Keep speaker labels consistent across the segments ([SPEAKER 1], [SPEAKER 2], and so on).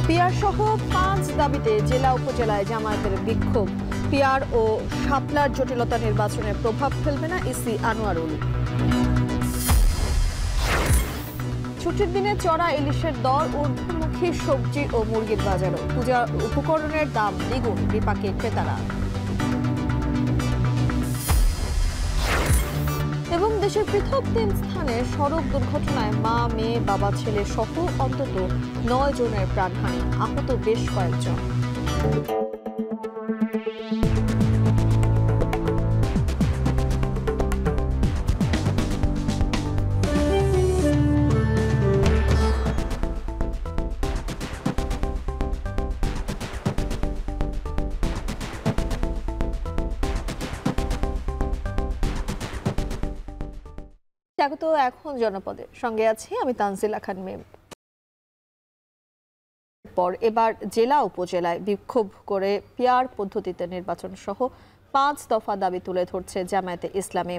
[SPEAKER 1] Peer সহ 5 দাবিতে জেলা উপজেলায় জামায়াতের বিক্ষোভ। পিয়ার ও শাপলার জটিলতা নির্বাচনে প্রভাব ফেলবে না ইসি আনোয়ারুল। ছুটির দিনে চড়া ইলিশের দর, ঊর্ধ্বমুখী সবজি ও মুরগির বাজারও। পূজার উপকরণের দাম দ্বিগুণ, বিপাকে ক্রেতারা। এবং দেশের পৃথক 3 স্থানে সড়ক দুর্ঘটনায় মা, মেয়ে, বাবা, ছেলে সহ অন্তত 9 জনের প্রাণহানি, আহত বেশ কয়েকজন। স্বাগত এখন জনপদে, সঙ্গে আছি আমি তানজিলা খান মেম। এবার জেলা উপজেলায় বিক্ষোভ করে পিয়ার পদ্ধতিতে নির্বাচন সহ 5 দফা দাবি তুলে ধরছে জামায়াতে ইসলামী।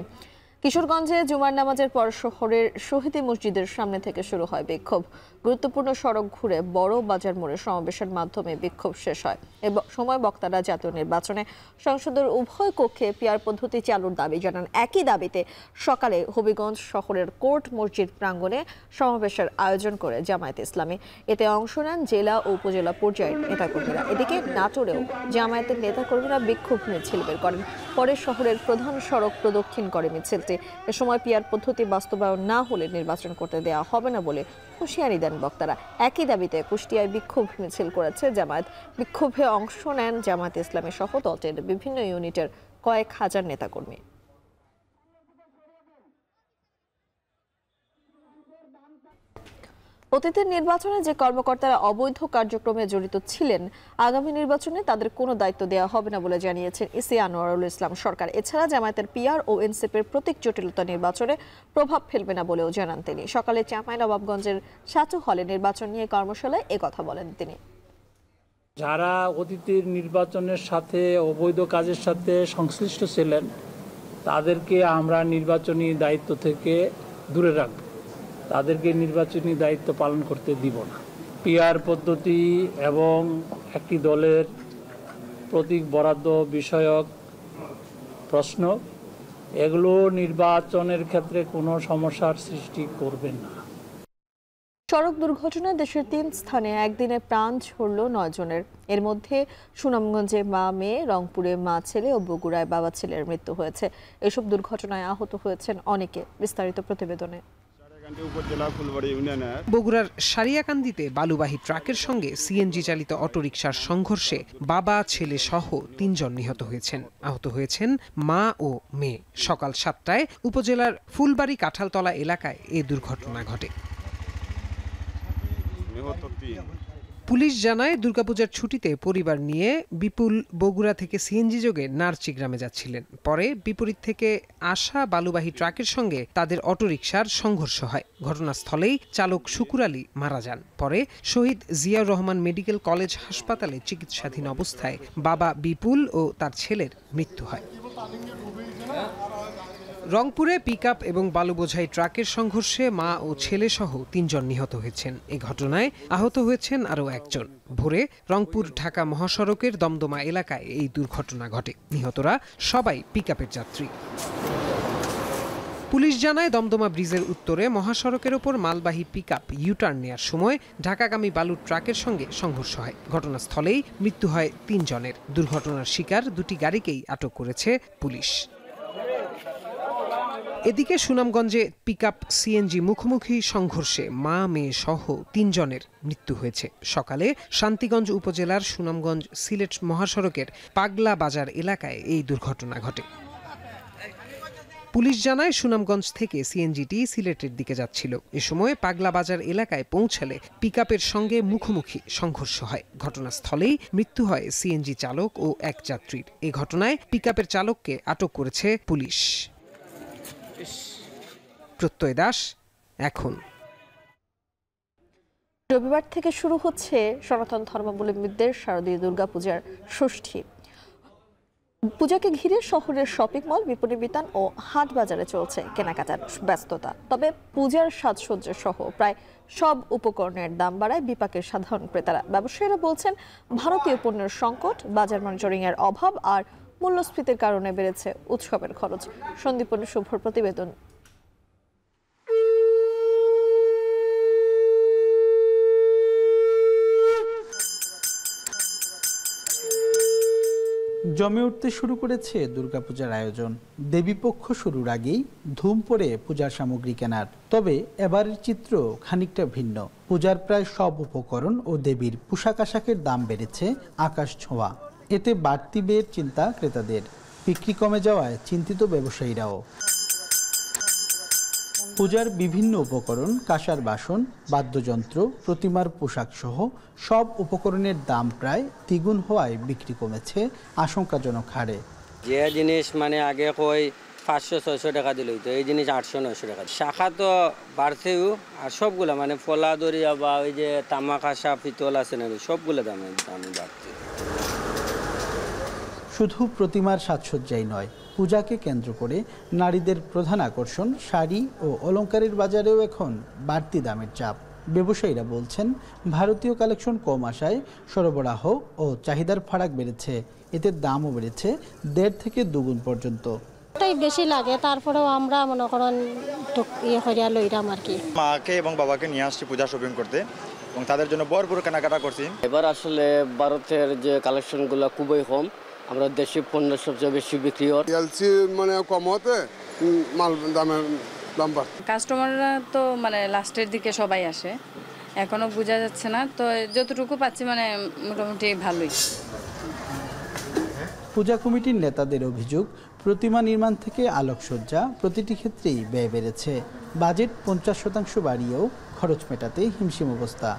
[SPEAKER 1] কিশোরগঞ্জে জুমার নামাজের পর শহরের শহীদী মসজিদের সামনে থেকে শুরু হয় বিক্ষোভ। গুরুত্বপূর্ণ সড়ক ঘুরে বড় বাজার মোড়ে সমাবেশের মাধ্যমে বিক্ষোভ শেষ হয়। এবং সময় বক্তারা জাতীয় নির্বাচনে সংসদের উভয় কক্ষে পিয়ার পদ্ধতি চালুর দাবি জানান। একই দাবিতে সকালে হবিগঞ্জ শহরের কোর্ট মসজিদ প্রাঙ্গণে সমাবেশের আয়োজন করে জামায়াত ইসলামী। এতে অংশ নেন জেলা ও উপজেলা পর্যায়ের নেতাকর্মীরা। এদিকে নাটোরেও জামায়াতের নেতাকর্মীরা বিক্ষোভ মিছিল বের করেন। পরে শহরের প্রধান সড়ক প্রদক্ষিণ করে মিছিলটি। এ সময় পিয়ার পদ্ধতি বাস্তবায়ন না হলে নির্বাচন করতে দেওয়া হবে না বলে হুঁশিয়ারি দেন বক্তারা। একই দাবিতে কুষ্টিয়ায় বিক্ষোভ মিছিল করেছে জামায়াত। বিক্ষোভে অংশ নেন জামায়াত ইসলামী সহ দলটির বিভিন্ন ইউনিটের কয়েক হাজার নেতাকর্মী। অতীতের নির্বাচনে যে কর্মকর্তারা অবৈধ কার্যক্রমে জড়িত ছিলেন, আগামী নির্বাচনে তাদের কোনো দায়িত্ব দেওয়া হবে না বলে জানিয়েছেন ইসি আনোয়ারুল ইসলাম সরকার। এছাড়া জামায়াতের পিয়ার ও এনসিপির প্রতীক জটিলতা নির্বাচনে প্রভাব ফেলবে না বলেও জানান তিনি। সকালে চাঁপাইনবাবগঞ্জের সাচু হলে নির্বাচন নিয়ে কর্মশালায় একথা বলেন তিনি।
[SPEAKER 2] যারা অতীতের নির্বাচনের সাথে অবৈধ কাজের সাথে সংশ্লিষ্ট ছিলেন তাদেরকে আমরা নির্বাচনী দায়িত্ব থেকে দূরে রাখব, তাদেরকে নির্বাচনী দায়িত্ব পালন করতে দিব না। পিআর পদ্ধতি এবং একটি দলের প্রতীক বরাদ্দ বিষয়ক প্রশ্ন, এগুলো নির্বাচনের ক্ষেত্রে কোনো সমস্যার সৃষ্টি করবে না।
[SPEAKER 1] সড়ক দুর্ঘটনায় দেশের 3 স্থানে একদিনে প্রাণ ঝরল 9 জনের। এর মধ্যে সুনামগঞ্জে মা, মেয়ে, রংপুরে মা, ছেলে ও বগুড়ায় বাবা, ছেলের মৃত্যু হয়েছে। এসব দুর্ঘটনায় আহত হয়েছেন অনেকে। বিস্তারিত প্রতিবেদনে।
[SPEAKER 3] বগুড়ার সারিয়াকান্দিতে বালুবাহী ট্রাকের সঙ্গে সিএনজি চালিত অটোরিকশার সংঘর্ষে বাবা, ছেলে সহ 3 জন নিহত হয়েছেন। আহত হয়েছেন মা ও মেয়ে। সকাল 7টায় উপজেলার ফুলবাড়ি কাঁঠালতলা এলাকায় এই দুর্ঘটনা ঘটে। পুলিশ জানায় দুর্গাপূজার ছুটিতে পরিবার নিয়ে বিপুল বগুড়া থেকে সিএনজি যোগে নারচি গ্রামে যাচ্ছিলেন। পরে বিপরীত থেকে আসা বালুবাহী ট্রাকের সঙ্গে তাদের অটোরিকশার সংঘর্ষ হয়। ঘটনাস্থলেই চালক শুকুর আলী মারা যান। পরে শহীদ জিয়াউর রহমান মেডিকেল কলেজ হাসপাতালে চিকিৎসাধীন অবস্থায় বাবা বিপুল ও তার ছেলের মৃত্যু হয়। রংপুরে পিকআপ এবং বালুবোঝাই ট্রাকের সংঘর্ষে মা ও ছেলে সহ 3 জন নিহত হয়েছেন। এই ঘটনায় আহত হয়েছেন আরও 1 জন। ভোরে রংপুর ঢাকা মহাসড়কের দমদমা এলাকায় এই দুর্ঘটনা ঘটে। নিহতরা সবাই পিকআপের যাত্রী। পুলিশ জানায় দমদমা ব্রিজের উত্তরে মহাসড়কের ওপর মালবাহী পিকআপ ইউটার্ন নেয়ার সময় ঢাকাগামী বালুর ট্রাকের সঙ্গে সংঘর্ষ হয়। ঘটনাস্থলেই মৃত্যু হয় 3 জনের। দুর্ঘটনার শিকার 2টি গাড়িকেই আটক করেছে পুলিশ। এদিকে সুনামগঞ্জে পিকআপ সিএনজি মুখোমুখি সংঘর্ষে মা, মেয়ে সহ 3 জনের মৃত্যু হয়েছে। সকালে শান্তিগঞ্জ উপজেলার সুনামগঞ্জ সিলেট মহাসড়কের পাগলা বাজার এলাকায় এই দুর্ঘটনা ঘটে। পুলিশ জানায় সুনামগঞ্জ থেকে সিএনজিটি সিলেটের দিকে যাচ্ছিল। এ সময় পাগলা বাজার এলাকায় পৌঁছালে পিকআপের সঙ্গে মুখোমুখি সংঘর্ষ হয়। ঘটনাস্থলেই মৃত্যু হয় সিএনজি চালক ও 1 যাত্রীর। এই ঘটনায় পিকআপের চালককে আটক করেছে পুলিশ। প্রত্যয় দাস, এখন।
[SPEAKER 1] রবিবার থেকে শুরু হচ্ছে সনাতন ধর্মাবলম্বীদের শারদীয় দুর্গাপূজার ষষ্ঠী। পূজাকে ঘিরে শহরের শপিং মল, বিপণী বিতান ও হাট বাজারে চলছে কেনাকাটার ব্যস্ততা। তবে পূজার সাজসজ্জা সহ প্রায় সব উপকরণের দাম বাড়ায় বিপাকের সাধারণ ক্রেতারা। ব্যবসায়ীরা বলছেন, ভারতীয় পণ্যের সংকট, বাজার মনিটরিং এর অভাব আর মূল্যস্ফীতির কারণে বেড়েছে উৎসবের খরচ। সন্দীপন শুভর প্রতিবেদন।
[SPEAKER 4] জমে উঠতে শুরু করেছে দুর্গাপূজার আয়োজন। দেবীপক্ষ শুরুর আগেই ধুম পড়ে পূজার সামগ্রী কেনার। তবে এবারের চিত্র খানিকটা ভিন্ন। পূজার প্রায় সব উপকরণ ও দেবীর পোশাক আশাকের দাম বেড়েছে আকাশ ছোঁয়া। এতে বাড়তি ব্যয়ের চিন্তা ক্রেতাদের। বিক্রি কমে যাওয়ায় চিন্তিত ব্যবসায়ীরাও। পূজার বিভিন্ন উপকরণ, কাঁসার বাসন, বাদ্যযন্ত্র, প্রতিমার পোশাক সহ সব উপকরণের দাম প্রায় দ্বিগুণ হওয়ায় বিক্রি কমেছে আশঙ্কাজনক হারে।
[SPEAKER 5] যে জিনিস মানে আগে কই 500-600 টাকা দিল, তো এই জিনিস 800-900 টাকা। শাখা তো বাড়ছেও, আর সবগুলা মানে ফলা দরিয়া বা ওই যে তামা কাঁসা পিতল আছে না, সবগুলো দামে বাড়ছে।
[SPEAKER 4] শুধু প্রতিমার সাজসজ্জাই নয়, পূজাকে কেন্দ্র করে নারীদের প্রধান আকর্ষণ শাড়ি ও অলংকারের বাজারেও এখন বাড়তি দামের চাপ। ব্যবসায়ীরা বলছেন, ভারতীয় কালেকশন কম আসায় সরবরাহ ও চাহিদার ফারাক বেড়েছে। এতে দামও বেড়েছে 1.5 থেকে 2 গুণ পর্যন্ত।
[SPEAKER 6] তাই বেশি লাগে, তারপরেও আমরা মনে করেন হরিয়া লইরাম আর কি।
[SPEAKER 7] মাকে এবং বাবাকে নিয়ে আসছি পূজা শপিং করতে এবং তাদের জন্য ভরপুর কেনাকাটা করছি।
[SPEAKER 5] এবার আসলে ভারতের যে কালেকশনগুলো খুবই কম, আমরা দেশি পণ্য সবচেয়ে বেশি বিক্রি হয়।
[SPEAKER 8] এলসি মানে কম হতে মাল দাম বাড়ছে।
[SPEAKER 9] কাস্টমাররা তো মানে লাস্টের দিকে সবাই আসে, এখনো বোঝা যাচ্ছে না, তো যতটুকু পাচ্ছি মানে মোটামুটি ভালোই।
[SPEAKER 4] পূজা কমিটির নেতাদের অভিযোগ, প্রতিমা নির্মাণ থেকে আলোকসজ্জা প্রতিটি ক্ষেত্রেই ব্যয় বেড়েছে। বাজেট 50% বাড়িয়েও খরচ মেটাতে হিমশিম অবস্থা।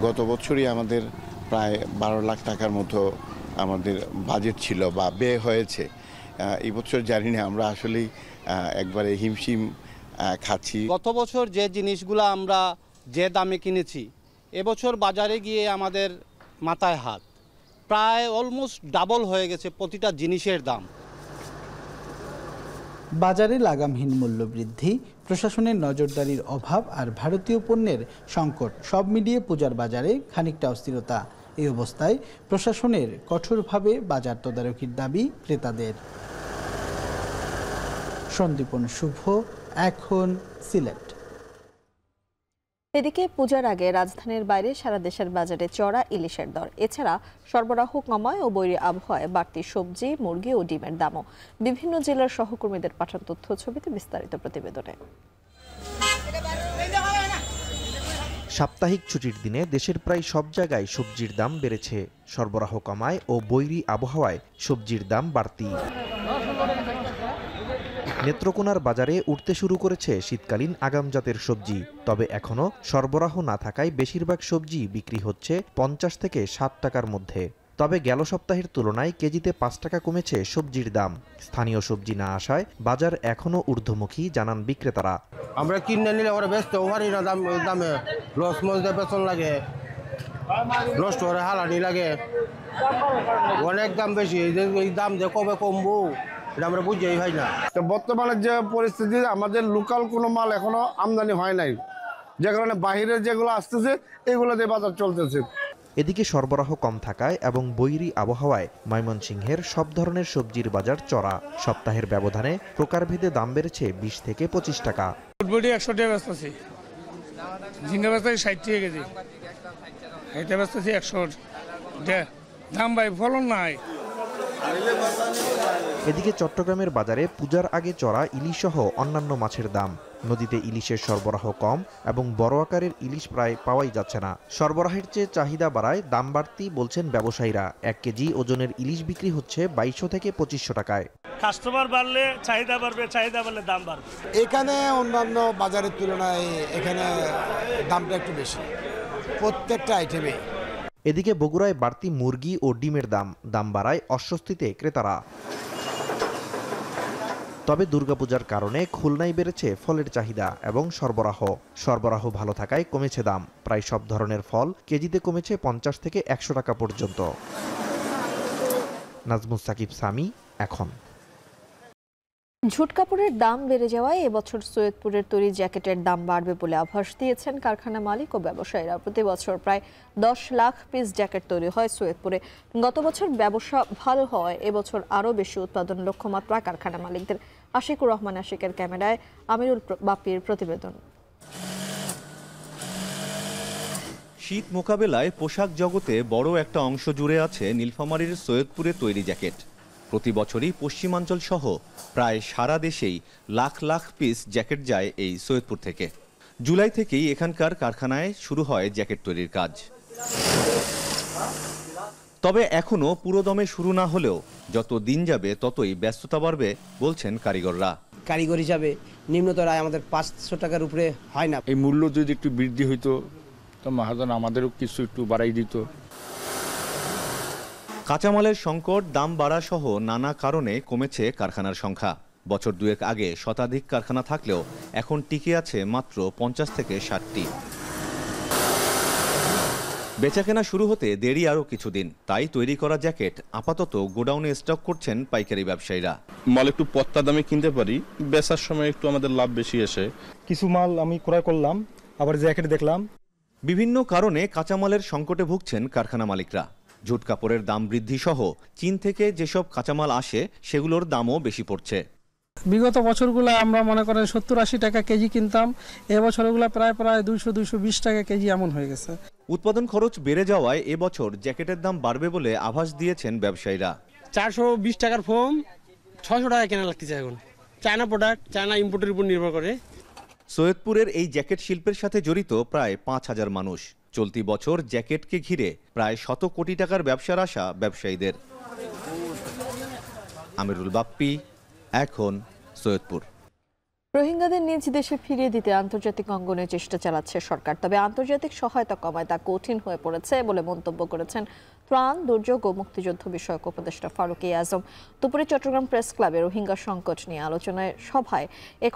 [SPEAKER 10] গত বছরই আমাদের প্রায় 12 লাখ টাকার মতো আমাদের বাজেট ছিল বা ব্যয় হয়েছে। এই বছর জানি না, আমরা আসলেই একবারে হিমশিম খাচ্ছি।
[SPEAKER 11] গত বছর যে জিনিসগুলো আমরা যে দামে কিনেছি, এবছর বাজারে গিয়ে আমাদের মাথায় হাত, প্রায় অলমোস্ট ডাবল হয়ে গেছে প্রতিটা জিনিসের দাম।
[SPEAKER 4] বাজারে লাগামহীন মূল্য বৃদ্ধি, প্রশাসনের নজরদারির অভাব আর ভারতীয় পণ্যের সংকট সব মিলিয়ে পূজার বাজারে খানিকটা অস্থিরতা। এই অবস্থায় প্রশাসনের কঠোরভাবে বাজার তদারকির দাবি ক্রেতাদের। সন্দীপন শুভ, এখন সিলেট।
[SPEAKER 1] এদিকে পূজার আগে রাজধানীর বাইরে সারা দেশের বাজারে চড়া ইলিশের দর। এছাড়া সরবরাহ কমায় ও বৈরী আবহাওয়ায় বাড়তি সবজি, মুরগি ও ডিমের দামও। বিভিন্ন জেলার সহকর্মীদের পাঠানো তথ্য ছবিতে বিস্তারিত প্রতিবেদনে।
[SPEAKER 12] সাপ্তাহিক ছুটির দিনে দেশের প্রায় সব জায়গায় সবজির দাম বেড়েছে। সরবরাহ কমায় ও বৈরী আবহাওয়ায় সবজির দাম বাড়তি। নেত্রকোনার বাজারে উঠতে শুরু করেছে শীতকালীন আগাম জাতের সবজি। তবে এখনও সরবরাহ না থাকায় বেশিরভাগ সবজি বিক্রি হচ্ছে 50 থেকে 60 টাকার মধ্যে। তবে গেল সপ্তাহের তুলনায় কেজিতে 5 টাকা কমেছে সবজির দাম। স্থানীয় সবজি না আসায় বাজার এখনও ঊর্ধ্বমুখী, জানান বিক্রেতারা।
[SPEAKER 11] আমরা কিনে নিলে ওরা ব্যস্ত ওভারই না দামে লস মজদে বেতন লাগে, নষ্ট করে হালানি লাগে, অনেক দাম বেশি। এই দাম যে কবে কমবো এটা আমরা বুঝেই হয় না।
[SPEAKER 8] তো বর্তমানে যে পরিস্থিতি, আমাদের লোকাল কোনো মাল এখনো আমদানি হয় নাই, যে কারণে বাহিরের যেগুলো আসতেছে এগুলো দিয়ে বাজার চলতেছে।
[SPEAKER 12] এদিকে সরবরাহ কম থাকায় এবং বৈরী আবহাওয়ায় ময়মনসিংহের সব ধরনের সবজির বাজার চড়া। সপ্তাহের ব্যবধানে প্রকারভেদে দাম বেড়েছে 20 থেকে 25 টাকা।
[SPEAKER 2] ফুটবডি 100 টাকা ব্যস্ত আছে, ঝিঙ্গা ব্যস্ত 60 টাকা কেজি, এটা ব্যস্ত 100 দাম ভাই, ফলন নাই।
[SPEAKER 12] এদিকে চট্টগ্রামের বাজারে পূজার আগে চড়া ইলিশ সহ অন্যান্য মাছের দাম। নদীতে ইলিশের সরবরাহ কম এবং বড় আকারের ইলিশ প্রায় পাওয়াই যাচ্ছে না। সরবরাহের চেয়ে চাহিদা বাড়ায় দাম বাড়তি, বলছেন ব্যবসায়ীরা। 1 কেজি ওজনের ইলিশ বিক্রি হচ্ছে 2200 থেকে 2500 টাকায়।
[SPEAKER 2] কাস্টমার বাড়লে চাহিদা বাড়বে, চাহিদা বাড়লে দাম বাড়বে।
[SPEAKER 8] এখানে অন্যান্য বাজারের তুলনায় এখানে দামটা একটু বেশি প্রত্যেকটা আইটেমে।
[SPEAKER 12] এদিকে বগুড়ায় বাড়তি মুরগি ও ডিমের দাম বাড়ায় অস্বস্তিতে ক্রেতারা। তবে দুর্গাপূজার কারণে খুলনায় বেড়েছে ফলের চাহিদা এবং সরবরাহ ভালো থাকায় কমেছে দাম। প্রায় সব ধরনের ফল কেজিতে কমেছে 50 থেকে 100 টাকা পর্যন্ত। নাজমুস সাকিব সামি, এখন।
[SPEAKER 1] ঝুট কাপড়ের দাম বেড়ে যাওয়ায় এবছর সৈয়দপুরের তৈরি জ্যাকেটের দাম বাড়বে বলে আভাস দিয়েছেন কারখানা মালিক ও ব্যবসায়ীরা। প্রতি বছর প্রায় 10 লাখ পিস জ্যাকেট তৈরি হয় সৈয়দপুরে। গত বছর ব্যবসা ভালো হওয়ায় এবছর আরও বেশি উৎপাদন লক্ষ্যমাত্রা কারখানা মালিকদের। আশিকুর রহমান আশিকের ক্যামেরায় আমিরুল বাপ্পির প্রতিবেদন।
[SPEAKER 13] শীত মোকাবেলায় পোশাক জগতে বড় একটা অংশ জুড়ে আছে নীলফামারীর সৈয়দপুরে তৈরি জ্যাকেট। প্রতি বছরই পশ্চিমাঞ্চল সহ প্রায় সারা দেশেই লাখ লাখ পিস জ্যাকেট যায় এই সৈয়দপুর থেকে। জুলাই থেকেই এখানকার কারখানায় শুরু হয় জ্যাকেট তৈরির কাজ। তবে এখনও পুরোদমে শুরু না হলেও যত দিন যাবে ততই ব্যস্ততা বাড়বে বলছেন কারিগররা।
[SPEAKER 14] কারিগর হিসাবে নিম্নতর আয় আমাদের 500 টাকার উপরে হয় না।
[SPEAKER 15] এই মূল্য যদি একটু বৃদ্ধি হইতো তো মহাজন আমাদেরও কিছু একটু বাড়াই দিত।
[SPEAKER 13] কাঁচামালের সংকট, দাম বাড়া সহ নানা কারণে কমেছে কারখানার সংখ্যা। বছর দুয়েক আগে শতাধিক কারখানা থাকলেও এখন টিকে আছে মাত্র 50 থেকে 60টি। বেচাকেনা শুরু হতে দেরি আরও কিছুদিন, তাই তৈরি করা জ্যাকেট আপাতত গোডাউনে স্টক করছেন পাইকারি ব্যবসায়ীরা।
[SPEAKER 16] মাল একটু পত্তা দামে কিনতে পারি, বেচার সময় একটু আমাদের লাভ বেশি আসে।
[SPEAKER 17] কিছু মাল আমি ক্রয় করলাম, আবার জ্যাকেট দেখলাম।
[SPEAKER 13] বিভিন্ন কারণে কাঁচামালের সংকটে ভুগছেন কারখানা মালিকরা। ঝুট কাপড়ের দাম বৃদ্ধি সহ চীন থেকে যেসব কাঁচামাল আসে সেগুলোর দামও বেশি পড়ছে।
[SPEAKER 18] বিগত বছরগুলো আমরা মনে করেন 70-80 টাকা কেজি কিনতাম, এবছর ওগুলো প্রায় 200-220 টাকা কেজি এমন হয়ে গেছে।
[SPEAKER 13] উৎপাদন খরচ বেড়ে যাওয়ায় এবছর জ্যাকেটের দাম বাড়বে বলে আভাস দিয়েছেন ব্যবসায়ীরা।
[SPEAKER 14] 420 টাকার ফোম 600 টাকা কেনা লাগতেছে এখন। চায়না প্রোডাক্ট, চায়না ইম্পোর্টের উপর নির্ভর করে।
[SPEAKER 13] সৈয়দপুরের এই জ্যাকেট শিল্পের সাথে জড়িত প্রায় 5000 মানুষ। চলতি বছর জ্যাকেটকে ঘিরে প্রায় 100 কোটি টাকার ব্যবসার আশা ব্যবসায়ীদের। আমিরুল বাপ্পি, এখন সৈয়দপুর।
[SPEAKER 1] রোহিঙ্গাদের নিজ দেশে ফিরিয়ে দিতে আন্তর্জাতিক অঙ্গনে চেষ্টা চালাচ্ছে সরকার, তবে আন্তর্জাতিক সহায়তা কমায় তা কঠিন হয়ে পড়েছে বলে মন্তব্য করেছেন ত্রাণ, দুর্যোগ ও মুক্তিযুদ্ধ বিষয়ক উপদেষ্টা ফারুক আজম। দুপুরে চট্টগ্রাম প্রেস ক্লাবে রোহিঙ্গা সংকট নিয়ে আলোচনায় সভায়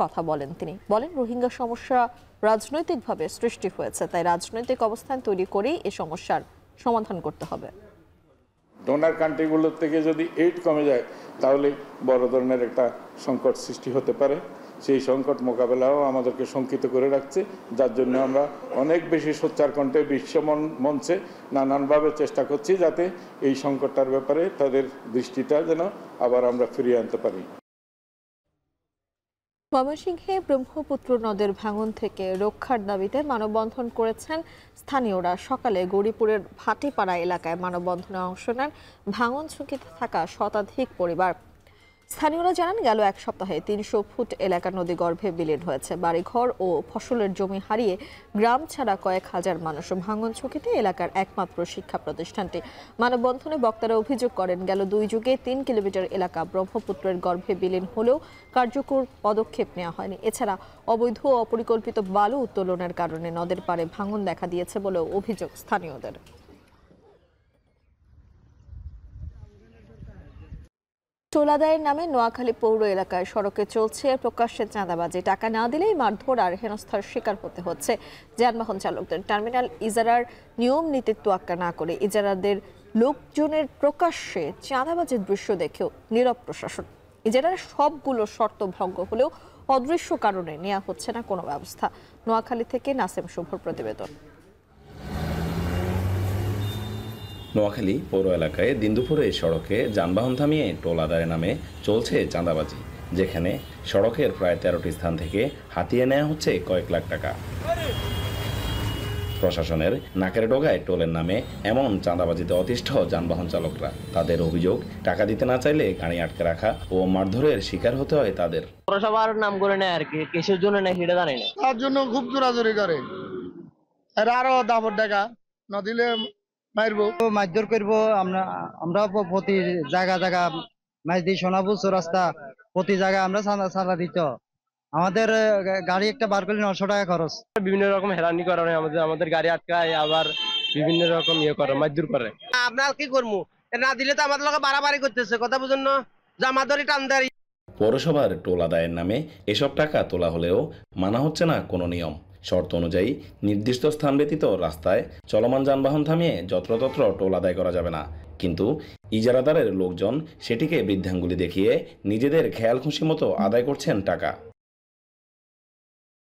[SPEAKER 1] কথা বলেন তিনি। বলেন, রোহিঙ্গা সমস্যা রাজনৈতিকভাবে সৃষ্টি হয়েছে, তাই রাজনৈতিক অবস্থান তৈরি করেই এ সমস্যার সমাধান করতে হবে।
[SPEAKER 19] ডোনার কান্ট্রিগুলোর থেকে যদি এইড কমে যায় তাহলে বড় ধরনের একটা সংকট সৃষ্টি হতে পারে। সেই সংকট মোকাবেলাও আমাদেরকে শঙ্কিত করে রাখছে, যার জন্য আমরা অনেক বেশি সোচ্চার কণ্ঠে বিশ্ব মঞ্চে নানানভাবে চেষ্টা করছি যাতে এই সংকটটার ব্যাপারে তাদের দৃষ্টিটা যেন আবার আমরা ফিরিয়ে আনতে পারি।
[SPEAKER 1] ময়মনসিংহে ব্রহ্মপুত্র নদের ভাঙন থেকে রক্ষার দাবিতে মানববন্ধন করেছেন স্থানীয়রা। সকালে গৌরীপুরের ভাটিপাড়া এলাকায় মানববন্ধনে অংশ নেন ভাঙন ঝুঁকিতে থাকা শতাধিক পরিবার। স্থানীয়রা জানান, গেল এক সপ্তাহে 300 ফুট এলাকা নদীগর্ভে বিলীন হয়েছে। বাড়িঘর ও ফসলের জমি হারিয়ে গ্রাম ছাড়া কয়েক হাজার মানুষ। ভাঙন ঝুঁকিতে এলাকার একমাত্র শিক্ষা প্রতিষ্ঠানটি। মানববন্ধনে বক্তারা অভিযোগ করেন, গেল 2 যুগে 3 কিলোমিটার এলাকা ব্রহ্মপুত্রের গর্ভে বিলীন হলেও কার্যকর পদক্ষেপ নেওয়া হয়নি। এছাড়া অবৈধ ও অপরিকল্পিত বালু উত্তোলনের কারণে নদের পাড়ে ভাঙন দেখা দিয়েছে বলেও অভিযোগ স্থানীয়দের। টোল আদায়ের নামে নোয়াখালী পৌর এলাকায় সড়কে চলছে প্রকাশ্যে চাঁদাবাজি। টাকা না দিলেই মারধর আর হেনস্থার শিকার হতে হচ্ছে যানবাহন চালকদের। টার্মিনাল ইজারার নিয়ম নীতির তোয়াক্কা না করে ইজারাদের লোকজনের প্রকাশ্যে চাঁদাবাজির দৃশ্য দেখেও নীরব প্রশাসন। ইজারার সবগুলো শর্ত ভঙ্গ হলেও অদৃশ্য কারণে নেওয়া হচ্ছে না কোনো ব্যবস্থা। নোয়াখালী থেকে নাসিম শুভর প্রতিবেদন।
[SPEAKER 20] নোয়াখালী পৌর এলাকায় দিনদুপুরে সড়কে যানবাহন থামিয়ে টোল আদায়ের নামে চলছে চাঁদাবাজি, যেখানে সড়কের প্রায় 13টি স্থান থেকে হাতিয়ে নেওয়া হচ্ছে কয়েক লাখ টাকা। প্রশাসনের নাকের ডগায় টোলের নামে এমন চাঁদাবাজিতে অতিষ্ঠ যানবাহন চালকরা। তাদের অভিযোগ, টাকা দিতে না চাইলে গাড়ি আটকে রাখা ও মারধরের শিকার হতে হয় তাদের।
[SPEAKER 21] পৌরসভার নাম করে নেয় আর কি, কিসের জন্য নেয় সেটা জানি না।
[SPEAKER 8] তার জন্য খুব জোরাজোরি করে, আরো দাবর টাকা না দিলে মারবো,
[SPEAKER 14] মারধর করবো। আমরা প্রতি জায়গা মাছ দিই, সোনাপুর রাস্তা প্রতি জায়গায় আমরা চাঁদা দিত। আমাদের গাড়ি একটা বার করলে 900 টাকা খরচ।
[SPEAKER 21] বিভিন্ন রকম হেরানি করা হয়, আমাদের গাড়ি আটকায়, আবার বিভিন্ন রকম করে মারধর করে।
[SPEAKER 14] আমরা কি করবো, না দিলে তো আমাদের লোক বাড়াবাড়ি করতেছে, কথা বুঝুন না, জামাদারি টানদারি।
[SPEAKER 20] পৌরসভার টোল আদায়ের নামে এসব টাকা তোলা হলেও মানা হচ্ছে না কোনো নিয়ম। শর্ত অনুযায়ী নির্দিষ্ট স্থান ব্যতীত রাস্তায় চলমান যানবাহন থামিয়ে যত্রতত্র টোল আদায় করা যাবে না। কিন্তু ইজারাদারের লোকজন সেটিকে বৃদ্ধাঙ্গুলি দেখিয়ে নিজেদের খেয়াল খুশি মতো আদায় করছেন টাকা।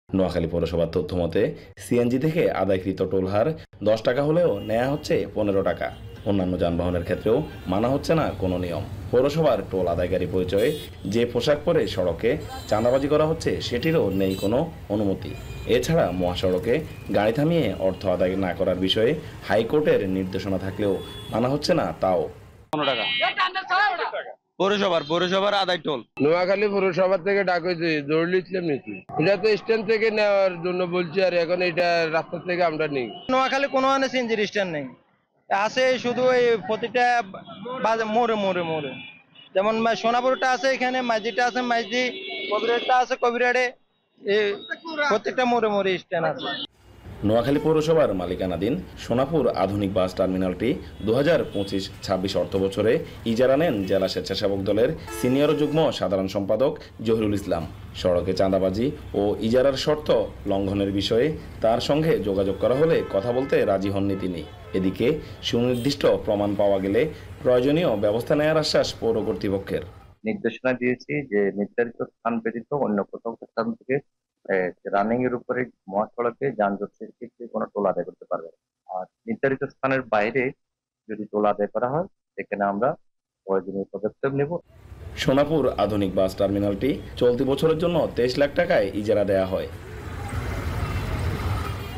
[SPEAKER 20] নোয়াখালী পৌরসভার তথ্য মতে সিএনজি থেকে আদায়কৃত টোলহার 10 টাকা হলেও নেওয়া হচ্ছে 15 টাকা। অন্যান্য যানবাহনের ক্ষেত্রেও মানা হচ্ছে না কোনো নিয়ম। পৌরসভার টোল আদায়কারী পরিচয়ে যে পোশাক পরে সড়কে চাঁদাবাজি করা হচ্ছে সেটিরও নেই কোনো অনুমতি। এছাড়া মহাসড়কে গাড়ি থামিয়ে অর্থ আদায় না করার বিষয়ে হাইকোর্টের নির্দেশনা থাকলেও মানা হচ্ছে না তাও।
[SPEAKER 3] 15 টাকা পৌরসভার আদায় টোল।
[SPEAKER 22] নোয়াখালী পৌরসভা থেকে ডাক হয়েছে জরুরি ইসলাম নীতি, এটা তো স্ট্যান্ড থেকে নেওয়ার জন্য বলছি, আর এখন এটা রাস্তা থেকে আমরা নেই।
[SPEAKER 14] নোয়াখালী কোনো সিএনজি স্ট্যান্ড নেই, আছে শুধু এই প্রতিটা মোড়ে মোড়ে মোড়ে, যেমন সোনাপুরটা আছে, এখানে মাইজিটা আছে, মাইজি কবিরাটটা আছে, কবিরাটে প্রত্যেকটা মোড়ে মোড়ে স্ট্যান্ড আছে।
[SPEAKER 20] নোয়াখালী পৌরসভার মালিকানাধীন সোনাপুর আধুনিক বাস টার্মিনালটি 2025-26 অর্থ বছরে ইজারা নেন জেলা স্বেচ্ছাসেবক দলের সিনিয়র যুগ্ম সাধারণ সম্পাদক জহিরুল ইসলাম। সড়কে চাঁদাবাজি ও ইজারার শর্ত লঙ্ঘনের বিষয়ে তার সঙ্গে যোগাযোগ করা হলে কথা বলতে রাজি হননি তিনি। এদিকে সুনির্দিষ্ট প্রমাণ পাওয়া গেলে প্রয়োজনীয় ব্যবস্থা নেওয়ার আশ্বাস পৌর কর্তৃপক্ষের।
[SPEAKER 23] নির্দেশনা দিয়েছি যে নির্ধারিত স্থান ব্যতীত অন্য কোথাও স্থান থেকে রানিং এর উপরে মহাসড়কে যানজট সৃষ্টিতে কোনো টোল আদায় করতে পারবে না। আর নির্ধারিত স্থানের বাইরে যদি টোল আদায় করা হয় সেখানে আমরা প্রয়োজনীয় পদক্ষেপ নেব।
[SPEAKER 20] সোনাপুর আধুনিক বাস টার্মিনালটি চলতি বছরের জন্য 23 লাখ টাকায় ইজারা দেয়া হয়।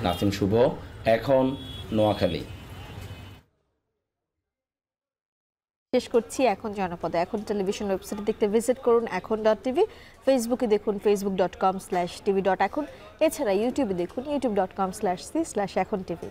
[SPEAKER 20] নাসিম শুভ, এখন নোয়াখালী।
[SPEAKER 1] শেষ করছি এখন জনপদে। এখন টেলিভিশন ওয়েবসাইট দেখতে ভিজিট করুন এখন.tv, ফেসবুকে দেখুন facebook.com/tv.এখন, এছাড়া ইউটিউবে দেখুন youtube.com/c/echontv।